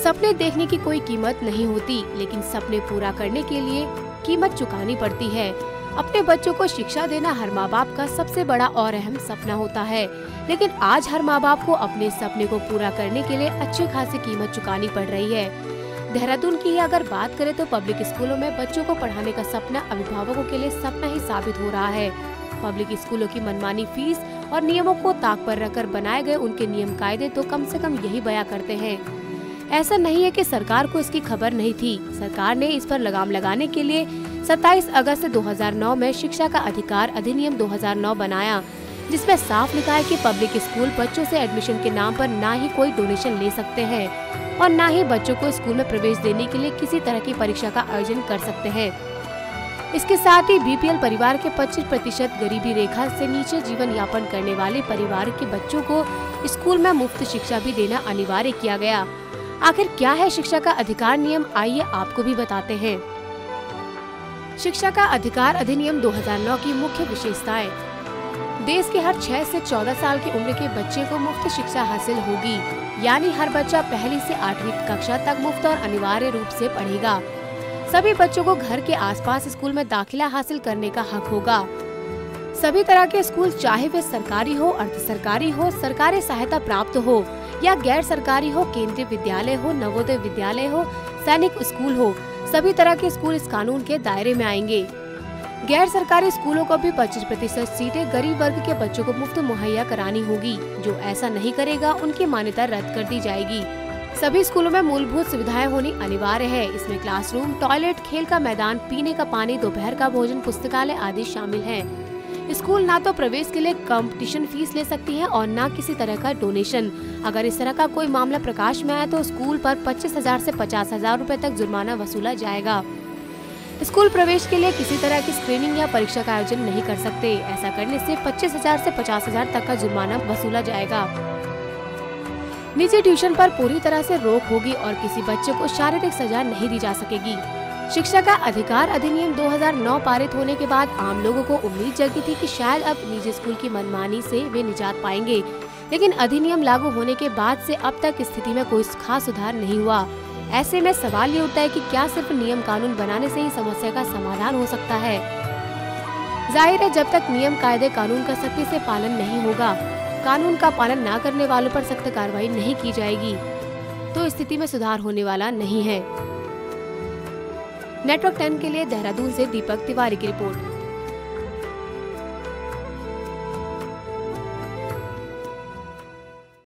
सपने देखने की कोई कीमत नहीं होती, लेकिन सपने पूरा करने के लिए कीमत चुकानी पड़ती है। अपने बच्चों को शिक्षा देना हर माँ बाप का सबसे बड़ा और अहम सपना होता है, लेकिन आज हर माँ बाप को अपने सपने को पूरा करने के लिए अच्छी खासी कीमत चुकानी पड़ रही है। देहरादून की अगर बात करें तो पब्लिक स्कूलों में बच्चों को पढ़ाने का सपना अभिभावकों के लिए सपना ही साबित हो रहा है। पब्लिक स्कूलों की मनमानी फीस और नियमों को ताक पर रखकर बनाए गए उनके नियम कायदे तो कम से कम यही बयां करते हैं। ऐसा नहीं है कि सरकार को इसकी खबर नहीं थी। सरकार ने इस पर लगाम लगाने के लिए 27 अगस्त 2009 में शिक्षा का अधिकार अधिनियम 2009 बनाया, जिसमें साफ लिखा है कि पब्लिक स्कूल बच्चों से एडमिशन के नाम पर ना ही कोई डोनेशन ले सकते हैं और ना ही बच्चों को स्कूल में प्रवेश देने के लिए किसी तरह की परीक्षा का आयोजन कर सकते हैं। इसके साथ ही बीपीएल परिवार के 25% गरीबी रेखा से नीचे जीवन यापन करने वाले परिवार के बच्चों को स्कूल में मुफ्त शिक्षा भी देना अनिवार्य किया गया। आखिर क्या है शिक्षा का अधिकार नियम, आइए आपको भी बताते हैं। शिक्षा का अधिकार अधिनियम 2009 की मुख्य विशेषताएं। देश के हर 6 से 14 साल की उम्र के बच्चे को मुफ्त शिक्षा हासिल होगी, यानी हर बच्चा पहली से 8वीं कक्षा तक मुफ्त और अनिवार्य रूप से पढ़ेगा। सभी बच्चों को घर के आसपास स्कूल में दाखिला हासिल करने का हक होगा। सभी तरह के स्कूल, चाहे वे सरकारी हो, अर्ध सरकारी हो, सरकारी सहायता प्राप्त हो या गैर सरकारी हो, केंद्रीय विद्यालय हो, नवोदय विद्यालय हो, सैनिक स्कूल हो, सभी तरह के स्कूल इस कानून के दायरे में आएंगे। गैर सरकारी स्कूलों को भी 25% सीटें गरीब वर्ग के बच्चों को मुफ्त मुहैया करानी होगी। जो ऐसा नहीं करेगा उनकी मान्यता रद्द कर दी जाएगी। सभी स्कूलों में मूलभूत सुविधाएं होनी अनिवार्य है। इसमें क्लासरूम, टॉयलेट, खेल का मैदान, पीने का पानी, दोपहर का भोजन, पुस्तकालय आदि शामिल हैं। स्कूल ना तो प्रवेश के लिए कंपटीशन फीस ले सकती है और ना किसी तरह का डोनेशन। अगर इस तरह का कोई मामला प्रकाश में आए तो स्कूल पर 25,000 से 50,000 रुपए तक जुर्माना वसूला जाएगा। स्कूल प्रवेश के लिए किसी तरह की स्क्रीनिंग या परीक्षा का आयोजन नहीं कर सकते। ऐसा करने से 25,000 से 50,000 तक का जुर्माना वसूला जाएगा। निजी ट्यूशन पर पूरी तरह से रोक होगी और किसी बच्चे को शारीरिक सजा नहीं दी जा सकेगी। शिक्षा का अधिकार अधिनियम 2009 पारित होने के बाद आम लोगों को उम्मीद जगी थी कि शायद अब निजी स्कूल की मनमानी से वे निजात पाएंगे, लेकिन अधिनियम लागू होने के बाद से अब तक स्थिति में कोई खास सुधार नहीं हुआ। ऐसे में सवाल ये उठता है कि क्या सिर्फ नियम कानून बनाने से ही समस्या का समाधान हो सकता है? जाहिर है, जब तक नियम कायदे कानून का सख्ती से पालन नहीं होगा, कानून का पालन न करने वालों पर सख्त कार्रवाई नहीं की जाएगी, तो स्थिति में सुधार होने वाला नहीं है। नेटवर्क 10 के लिए देहरादून से दीपक तिवारी की रिपोर्ट।